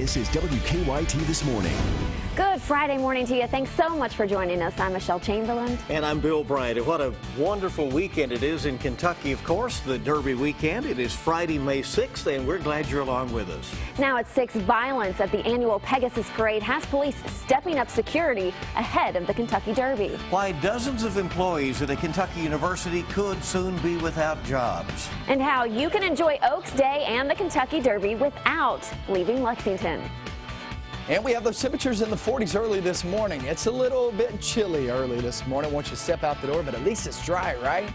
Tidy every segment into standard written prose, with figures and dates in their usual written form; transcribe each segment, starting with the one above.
This is WKYT This Morning. Good Friday morning to you. Thanks so much for joining us. I'm Michelle Chamberlain. And I'm Bill Bryant. And what a wonderful weekend it is in Kentucky, of course, the Derby weekend. It is Friday, May 6th, and we're glad you're along with us. Now at 6, violence at the annual Pegasus Parade has police stepping up security ahead of the Kentucky Derby. Why dozens of employees at a Kentucky university could soon be without jobs. And how you can enjoy Oaks Day and the Kentucky Derby without leaving Lexington. And we have those temperatures in the 40s early this morning. It's a little bit chilly early this morning once you step out the door, but at least it's dry, right?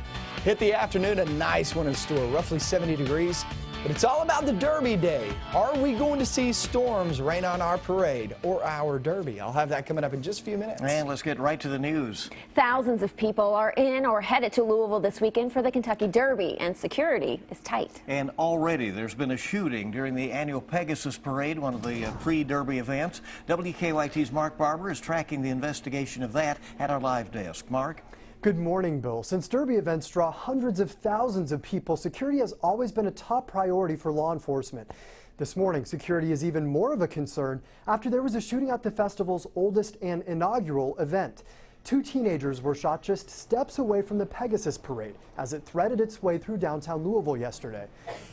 Hit the afternoon, a nice one in store, roughly 70 degrees. But it's all about the Derby Day. Are we going to see storms rain on our parade or our Derby? I'll have that coming up in just a few minutes. And let's get right to the news. Thousands of people are in or headed to Louisville this weekend for the Kentucky Derby, and security is tight. And already there's been a shooting during the annual Pegasus Parade, one of the pre-Derby events. WKYT's Mark Barber is tracking the investigation of that at our live desk. Mark? Good morning, Bill. Since Derby events draw hundreds of thousands of people, security has always been a top priority for law enforcement. This morning, security is even more of a concern after there was a shooting at the festival's oldest and inaugural event. 2 teenagers were shot just steps away from the Pegasus Parade as it threaded its way through downtown Louisville yesterday.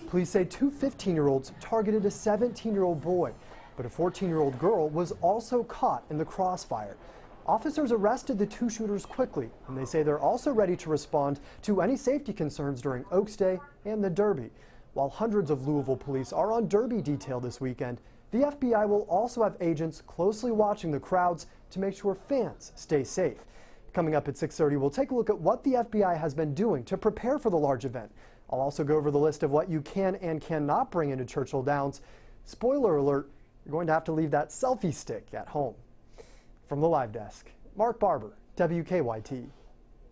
Police say 2 15-year-olds targeted a 17-year-old boy, but a 14-year-old girl was also caught in the crossfire. Officers arrested the 2 shooters quickly, and they say they're also ready to respond to any safety concerns during Oaks Day and the Derby. While hundreds of Louisville police are on Derby detail this weekend, the FBI will also have agents closely watching the crowds to make sure fans stay safe. Coming up at 6:30, we'll take a look at what the FBI has been doing to prepare for the large event. I'll also go over the list of what you can and cannot bring into Churchill Downs. Spoiler alert, you're going to have to leave that selfie stick at home. From the live desk, Mark Barber, WKYT.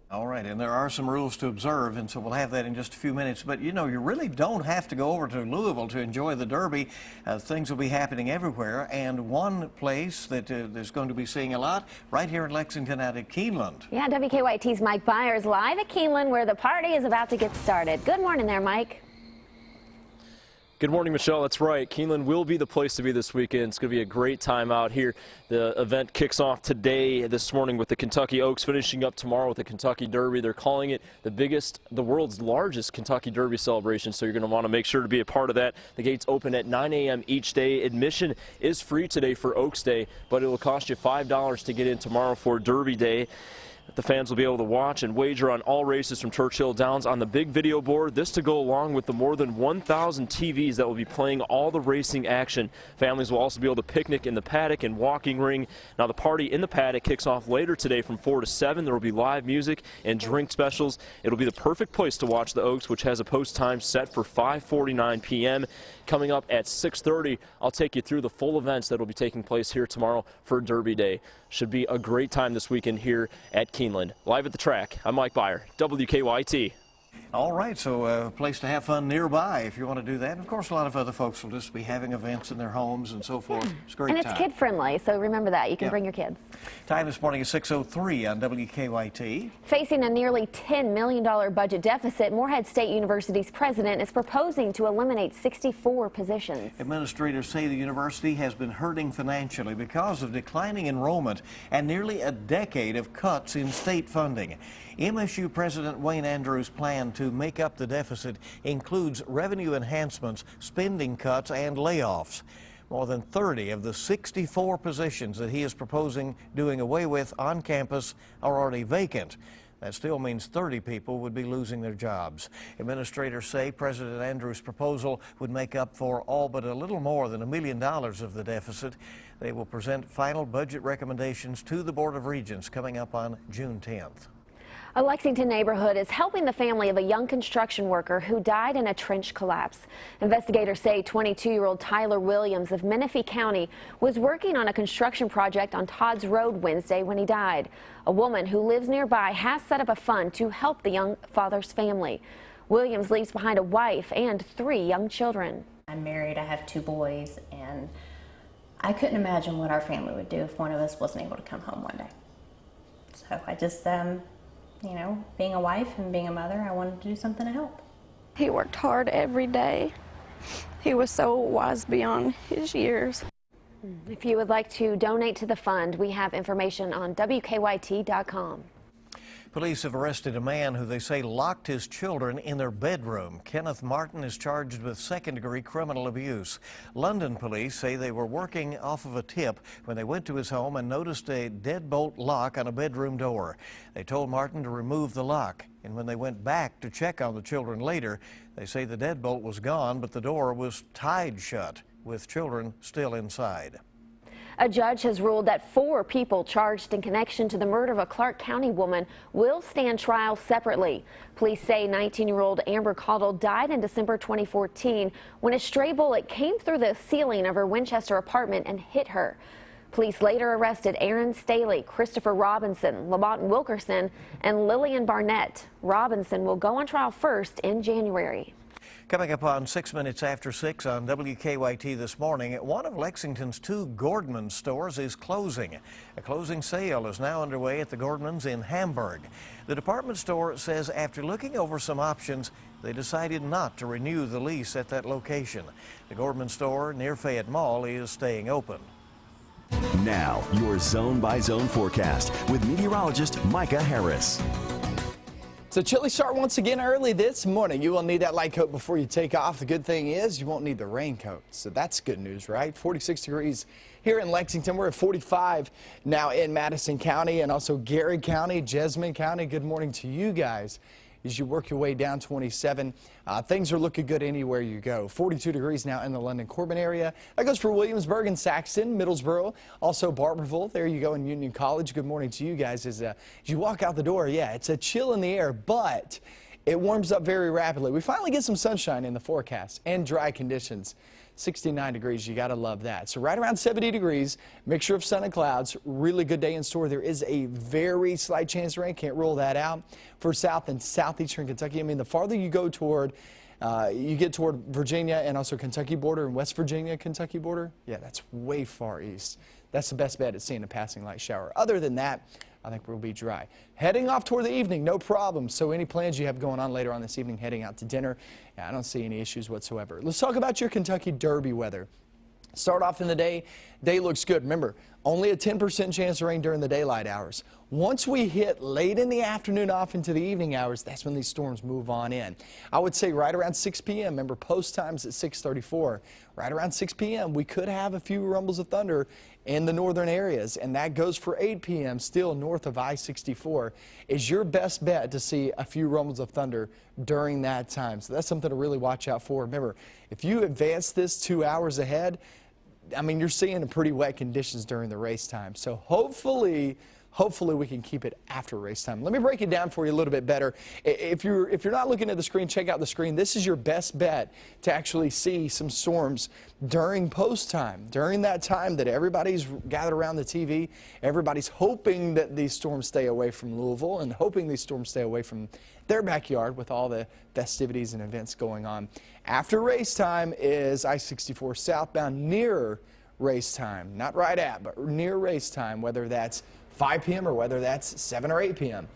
All right, and there are some rules to observe, and so we'll have that in just a few minutes. But, you know, you really don't have to go over to Louisville to enjoy the Derby. Things will be happening everywhere, and one place that is going to be seeing a lot right here in Lexington out at Keeneland. Yeah, WKYT's Mike Byers live at Keeneland where the party is about to get started. Good morning there, Mike. Good morning, Michelle. That's right. Keeneland will be the place to be this weekend. It's going to be a great time out here. The event kicks off today, this morning, with the Kentucky Oaks, finishing up tomorrow with the Kentucky Derby. They're calling it the world's largest Kentucky Derby celebration, so you're going to want to make sure to be a part of that. The gates open at 9 a.m. each day. Admission is free today for Oaks Day, but it will cost you $5 to get in tomorrow for Derby Day. The fans will be able to watch and wager on all races from Churchill Downs on the big video board. This to go along with the more than 1,000 TVs that will be playing all the racing action. Families will also be able to picnic in the paddock and walking ring. Now, the party in the paddock kicks off later today from 4 to 7. There will be live music and drink specials. It'll be the perfect place to watch the Oaks, which has a post time set for 5:49 p.m. Coming up at 6:30, I'll take you through the full events that will be taking place here tomorrow for Derby Day. Should be a great time this weekend here at Keeneland. Live at the track, I'm Mike Byer, WKYT. All right, so a place to have fun nearby if you want to do that. And of course, a lot of other folks will just be having events in their homes and so forth. It's a great time. And it's kid-friendly, so remember that. You can bring your kids. Time this morning is 6:03 on WKYT. Facing a nearly $10 million budget deficit, Morehead State University's president is proposing to eliminate 64 positions. Administrators say the university has been hurting financially because of declining enrollment and nearly a decade of cuts in state funding. MSU President Wayne Andrews' plan to make up the deficit includes revenue enhancements, spending cuts, and layoffs. More than 30 of the 64 positions that he is proposing doing away with on campus are already vacant. That still means 30 people would be losing their jobs. Administrators say President Andrews' proposal would make up for all but a little more than $1 million of the deficit. They will present final budget recommendations to the Board of Regents coming up on June 10th. A Lexington neighborhood is helping the family of a young construction worker who died in a trench collapse. Investigators say 22-year-old Tyler Williams of Menifee County was working on a construction project on Todd's Road Wednesday when he died. A woman who lives nearby has set up a fund to help the young father's family. Williams leaves behind a wife and 3 young children. I'm married, I have 2 boys, and I couldn't imagine what our family would do if one of us wasn't able to come home one day. So I just, you know, being a wife and being a mother, I wanted to do something to help. He worked hard every day. He was so wise beyond his years. If you would like to donate to the fund, we have information on WKYT.com. Police have arrested a man who they say locked his children in their bedroom. Kenneth Martin is charged with second-degree criminal abuse. London police say they were working off of a tip when they went to his home and noticed a deadbolt lock on a bedroom door. They told Martin to remove the lock, and when they went back to check on the children later, they say the deadbolt was gone, but the door was tied shut, with children still inside. A judge has ruled that 4 people charged in connection to the murder of a Clark County woman will stand trial separately. Police say 19-year-old Amber Caudle died in December 2014 when a stray bullet came through the ceiling of her Winchester apartment and hit her. Police later arrested Aaron Staley, Christopher Robinson, Lamont Wilkerson, and Lillian Barnett. Robinson will go on trial first in January. Coming up on 6 minutes after 6 on WKYT this morning, one of Lexington's 2 Gordman stores is closing. A closing sale is now underway at the Gordmans in Hamburg. The department store says after looking over some options, they decided not to renew the lease at that location. The Gordman store near Fayette Mall is staying open. Now, your zone-by-zone forecast with meteorologist Micah Harris. So chilly start once again early this morning. You will need that light coat before you take off. The good thing is you won't need the raincoat. So that's good news, right? 46 degrees here in Lexington. We're at 45 now in Madison County and also Garrett County, Jessamine County. Good morning to you guys. As you work your way down 27, things are looking good anywhere you go. 42 degrees now in the London-Corbin area. That goes for Williamsburg and Saxton, Middlesboro, also Barberville. There you go in Union College. Good morning to you guys. As you walk out the door, yeah, it's a chill in the air, but it warms up very rapidly. We finally get some sunshine in the forecast and dry conditions. 69 degrees, you gotta love that. So right around 70 degrees, mixture of sun and clouds, really good day in store. There is a very slight chance of rain, can't rule that out for south and southeastern Kentucky. I mean, the farther you go toward, you get toward Virginia and also Kentucky border and West Virginia, Kentucky border, yeah, that's way far east. That's the best bet at seeing a passing light shower. Other than that, I think we'll be dry. Heading off toward the evening, no problem. So any plans you have going on later on this evening, heading out to dinner, yeah, I don't see any issues whatsoever. Let's talk about your Kentucky Derby weather. Start off in the day. Day looks good. Remember, only a 10% chance of rain during the daylight hours. Once we hit late in the afternoon off into the evening hours, that's when these storms move on in. I would say right around 6 p.m. Remember, post times at 6:34. Right around 6 p.m. we could have a few rumbles of thunder in the northern areas, and that goes for 8 p.m. still north of I-64 is your best bet to see a few rumbles of thunder during that time. So that's something to really watch out for. Remember, if you advance this 2 hours ahead, I mean, you're seeing pretty wet conditions during the race time. So hopefully we can keep it after race time. Let me break it down for you a little bit better. If you're not looking at the screen, check out the screen. This is your best bet to actually see some storms during post time, during that time that everybody's gathered around the TV. Everybody's hoping that these storms stay away from Louisville and hoping these storms stay away from their backyard with all the festivities and events going on. After race time is I-64 southbound near race time, not right at, but near race time, whether that's 5 p.m. or whether that's 7 or 8 p.m.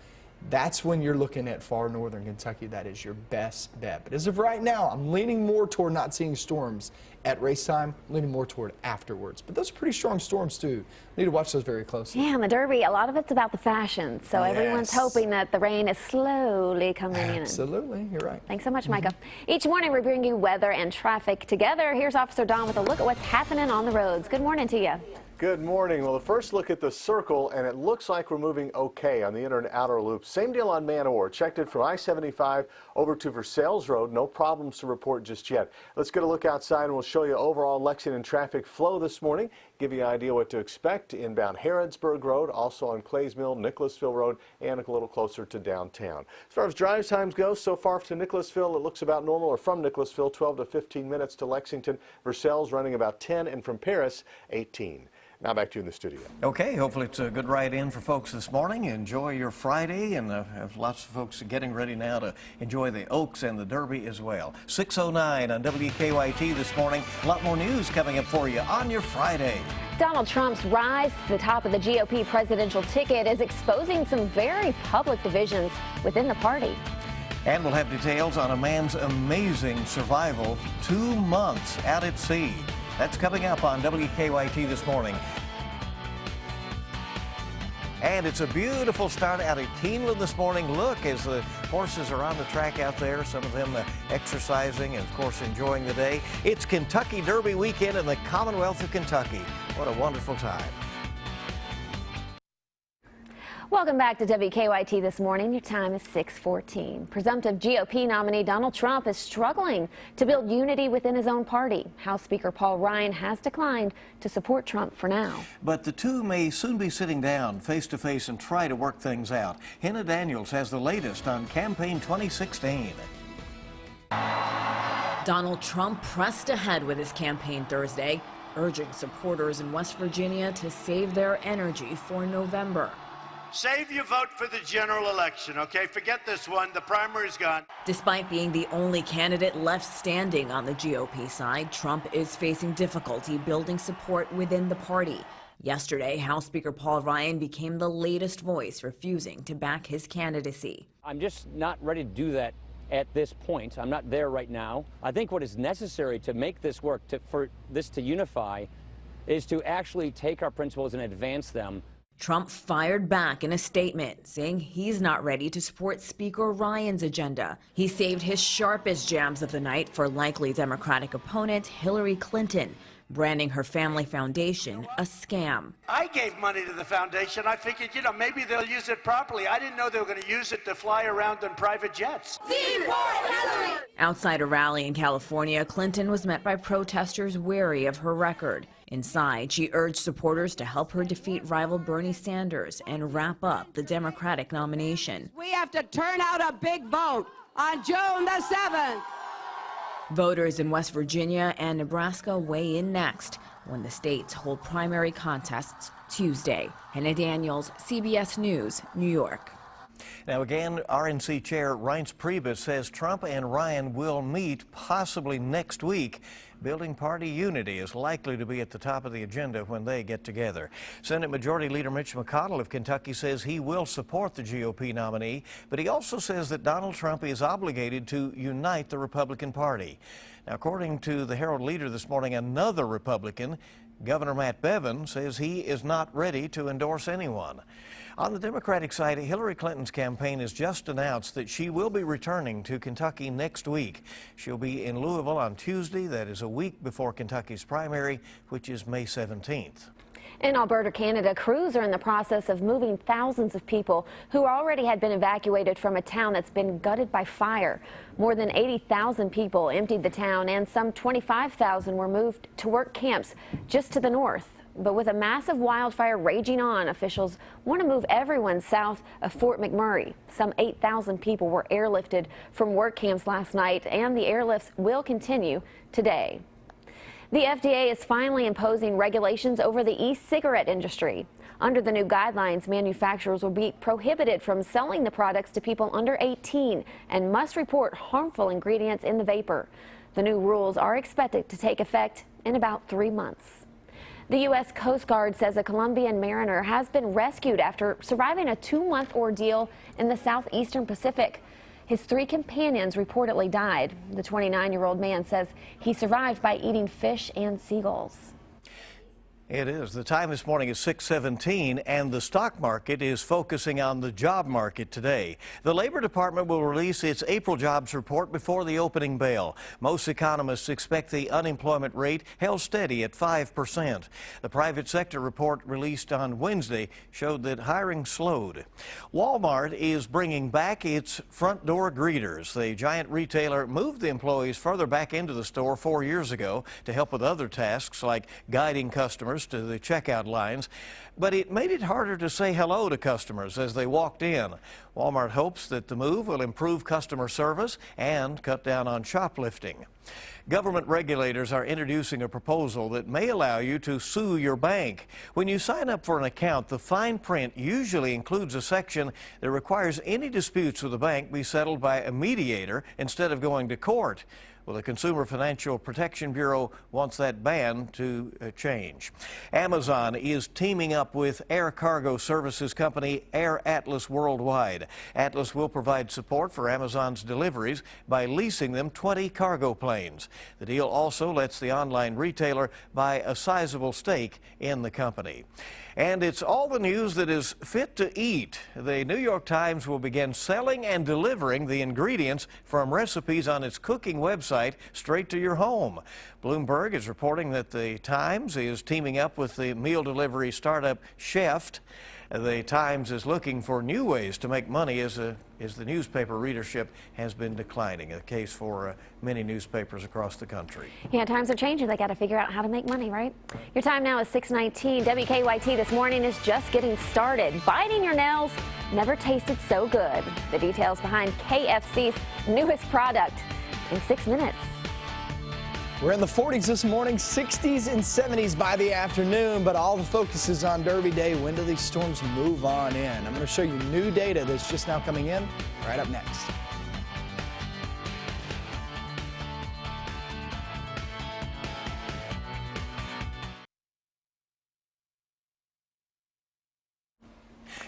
That's when you're looking at far northern Kentucky. That is your best bet. But as of right now, I'm leaning more toward not seeing storms at race time, leaning more toward afterwards. But those are pretty strong storms, too. We need to watch those very closely. Yeah, and the Derby, a lot of it's about the fashion. So everyone's hoping that the rain is slowly coming in. Absolutely, you're right. Thanks so much, Micah. Each morning we bring you weather and traffic together. Here's Officer Don with a look at what's happening on the roads. Good morning to you. Good morning. Well, the first look at the circle, and it looks like we're moving okay on the inner and outer loop. Same deal on Man-O-War. Checked it from I-75 over to Versailles Road. No problems to report just yet. Let's get a look outside, and we'll show you overall Lexington traffic flow this morning. Give you an idea what to expect inbound Harrodsburg Road, also on Clays Mill, Nicholasville Road, and a little closer to downtown. As far as drive times go, so far to Nicholasville, it looks about normal, or from Nicholasville, 12 to 15 minutes to Lexington. Versailles running about 10, and from Paris, 18. Now back to you in the studio. Okay, hopefully it's a good ride in for folks this morning. Enjoy your Friday, and have lots of folks getting ready now to enjoy the Oaks and the Derby as well. 6:09 on WKYT this morning. A lot more news coming up for you on your Friday. Donald Trump's rise to the top of the GOP presidential ticket is exposing some very public divisions within the party. And we'll have details on a man's amazing survival 2 months out at sea. That's coming up on WKYT this morning. And it's a beautiful start out at Keeneland this morning. Look, as the horses are on the track out there, some of them exercising and, of course, enjoying the day. It's Kentucky Derby weekend in the Commonwealth of Kentucky. What a wonderful time. Welcome back to WKYT this morning. Your time is 6:14. Presumptive GOP nominee Donald Trump is struggling to build unity within his own party. House Speaker Paul Ryan has declined to support Trump for now. But the two may soon be sitting down face to face and try to work things out. Hannah Daniels has the latest on Campaign 2016. Donald Trump pressed ahead with his campaign Thursday, urging supporters in West Virginia to save their energy for November. Save your vote for the general election, okay? Forget this one. The primary's gone. Despite being the only candidate left standing on the GOP side, Trump is facing difficulty building support within the party. Yesterday, House Speaker Paul Ryan became the latest voice refusing to back his candidacy. I'm just not ready to do that at this point. I'm not there right now. I think what is necessary to make this work, for this to unify, is to actually take our principles and advance them. Trump fired back in a statement, saying he's not ready to support Speaker Ryan's agenda. He saved his sharpest jabs of the night for likely Democratic opponent Hillary Clinton, branding her family foundation a scam. I gave money to the foundation. I figured, maybe they'll use it properly. I didn't know they were going to use it to fly around in private jets. Outside a rally in California, Clinton was met by protesters wary of her record. Inside, she urged supporters to help her defeat rival Bernie Sanders and wrap up the Democratic nomination. We have to turn out a big vote on June the 7th. Voters in West Virginia and Nebraska weigh in next when the states hold primary contests Tuesday. Hannah Daniels, CBS News, New York. Now again, RNC Chair Reince Priebus says Trump and Ryan will meet possibly next week. Building party unity is likely to be at the top of the agenda when they get together. Senate Majority Leader Mitch McConnell of Kentucky says he will support the GOP nominee, but he also says that Donald Trump is obligated to unite the Republican Party. Now, according to the Herald Leader this morning, another Republican, Governor Matt Bevin, says he is not ready to endorse anyone. On the Democratic side, Hillary Clinton's campaign has just announced that she will be returning to Kentucky next week. She'll be in Louisville on Tuesday. That is a week before Kentucky's primary, which is May 17th. In Alberta, Canada, crews are in the process of moving thousands of people who already had been evacuated from a town that's been gutted by fire. More than 80,000 people emptied the town, and some 25,000 were moved to work camps just to the north. But with a massive wildfire raging on, officials want to move everyone south of Fort McMurray. Some 8,000 people were airlifted from work camps last night, and the airlifts will continue today. The FDA is finally imposing regulations over the e-cigarette industry. Under the new guidelines, manufacturers will be prohibited from selling the products to people under 18 and must report harmful ingredients in the vapor. The new rules are expected to take effect in about 3 months. The U.S. Coast Guard says a Colombian mariner has been rescued after surviving a 2-month ordeal in the southeastern Pacific. His 3 companions reportedly died. The 29-year-old man says he survived by eating fish and seagulls. It is. The time this morning is 6:17, and the stock market is focusing on the job market today. The Labor Department will release its April jobs report before the opening bell. Most economists expect the unemployment rate held steady at 5%. The private sector report released on Wednesday showed that hiring slowed. Walmart is bringing back its front door greeters. The giant retailer moved the employees further back into the store 4 years ago to help with other tasks like guiding customers to the checkout lines, but it made it harder to say hello to customers as they walked in. Walmart hopes that the move will improve customer service and cut down on shoplifting. Government regulators are introducing a proposal that may allow you to sue your bank. When you sign up for an account, the fine print usually includes a section that requires any disputes with the bank be settled by a mediator instead of going to court. Well, the Consumer Financial Protection Bureau wants that ban to change. Amazon is teaming up with air cargo services company Air Atlas Worldwide. Atlas will provide support for Amazon's deliveries by leasing them 20 cargo planes. The deal also lets the online retailer buy a sizable stake in the company. And it's all the news that is fit to eat. The New York Times will begin selling and delivering the ingredients from recipes on its cooking website straight to your home. Bloomberg is reporting that the Times is teaming up with the meal delivery startup Chef. The Times is looking for new ways to make money as the newspaper readership has been declining, a case for many newspapers across the country. Yeah, times are changing. They got to figure out how to make money, right? Your time now is 6:19. WKYT this morning is just getting started. Biting your nails never tasted so good. The details behind KFC's newest product in 6 minutes. We're in the 40s this morning, 60s and 70s by the afternoon, but all the focus is on Derby Day. When do these storms move on in? I'm going to show you new data that's just now coming in right up next.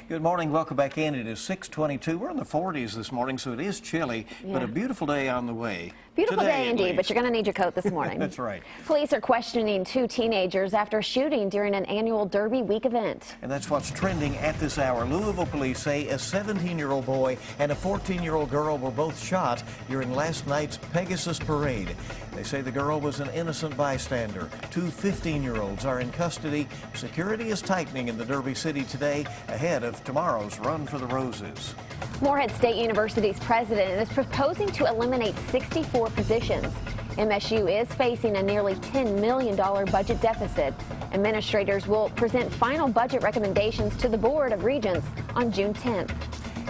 Good morning. Welcome back in. It is 6:22. We're in the 40s this morning, so it is chilly, but a beautiful day on the way. Beautiful Today, day indeed, but you're going to need your coat this morning. That's right. Police are questioning 2 teenagers after a shooting during an annual Derby week event. And that's what's trending at this hour. Louisville police say a 17-year-old boy and a 14-year-old girl were both shot during last night's Pegasus parade. They say the girl was an innocent bystander. 2 15-year-olds are in custody. Security is tightening in the Derby City today ahead of tomorrow's Run for the Roses. Morehead State University's president is proposing to eliminate 64 positions. MSU is facing a nearly $10 million budget deficit. Administrators will present final budget recommendations to the Board of Regents on June 10th.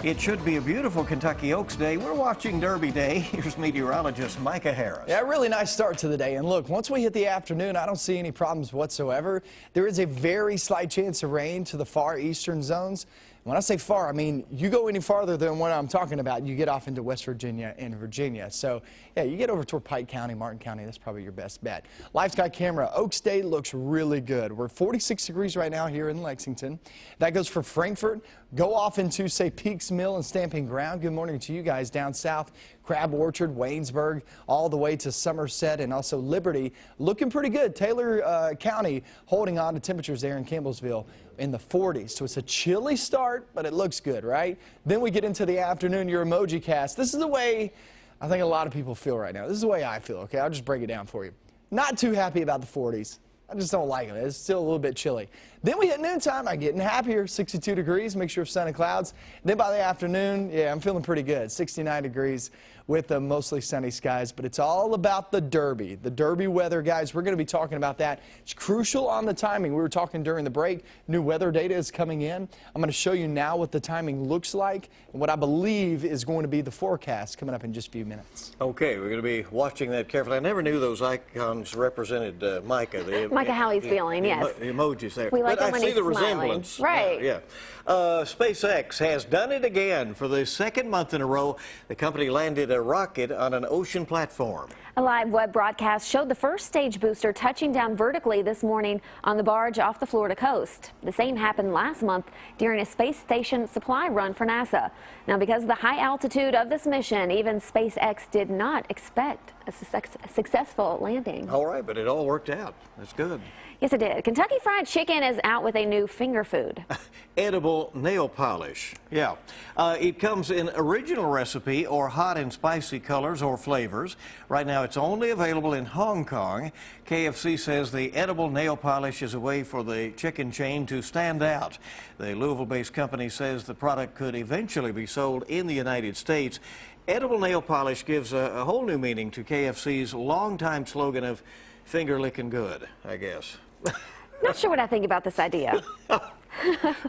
It should be a beautiful Kentucky Oaks Day. We're watching Derby Day. Here's meteorologist Micah Harris. Yeah, really nice start to the day. And look, once we hit the afternoon, I don't see any problems whatsoever. There is a very slight chance of rain to the far eastern zones. When I say far, I mean you go any farther than what I'm talking about, you get off into West Virginia and Virginia. So, yeah, you get over toward Pike County, Martin County, that's probably your best bet. Live sky camera, Oaks Day looks really good. We're 46 degrees right now here in Lexington. That goes for Frankfort. Go off into, say, Peaks Mill and Stamping Ground. Good morning to you guys down south. Crab Orchard, Waynesburg, all the way to Somerset and also Liberty. Looking pretty good. Taylor County holding on to temperatures there in Campbellsville in the 40s. So it's a chilly start, but it looks good, right? Then we get into the afternoon, your emoji cast. This is the way I think a lot of people feel right now. This is the way I feel, okay? I'll just break it down for you. Not too happy about the 40s. I just don't like it. It's still a little bit chilly. Then we hit noontime. I'm getting happier. 62 degrees, mixture of sun and clouds. Then by the afternoon, yeah, I'm feeling pretty good. 69 degrees with the mostly sunny skies. But it's all about the Derby. The Derby weather, guys. We're going to be talking about that. It's crucial on the timing. We were talking during the break. New weather data is coming in. I'm going to show you now what the timing looks like and what I believe is going to be the forecast coming up in just a few minutes. Okay, we're going to be watching that carefully. I never knew those icons represented Micah. Micah, how he's feeling, yes. The emojis there. We like but him when I see he's the smiling. resemblance. Right. Yeah. SpaceX has done it again. For the second month in a row, the company landed a rocket on an ocean platform. A live web broadcast showed the first stage booster touching down vertically this morning on the barge off the Florida coast. The same happened last month during a space station supply run for NASA. Now, because of the high altitude of this mission, even SpaceX did not expect a successful landing. All right, but it all worked out. That's good. Yes, it did. Kentucky Fried Chicken is out with a new finger food. Edible nail polish. Yeah. It comes in original recipe or hot and spicy colors or flavors. Right now it's only available in Hong Kong. KFC says the edible nail polish is a way for the chicken chain to stand out. The Louisville-based company says the product could eventually be sold in the United States. Edible nail polish gives a whole new meaning to KFC's longtime slogan of finger licking good, I guess. Not sure what I think about this idea.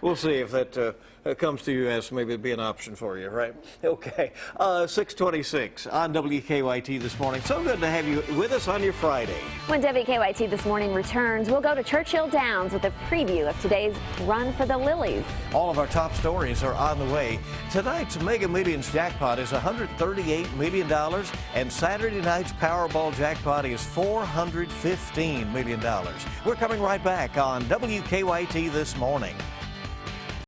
We'll see if that comes to you as maybe be an option for you, right? Okay. 6:26 on WKYT this morning. So good to have you with us on your Friday. When WKYT This Morning returns, we'll go to Churchill Downs with a preview of today's Run for the Lilies. All of our top stories are on the way. Tonight's Mega Millions jackpot is $138 million, and Saturday night's Powerball jackpot is $415 million. We're coming right back on WKYT This Morning.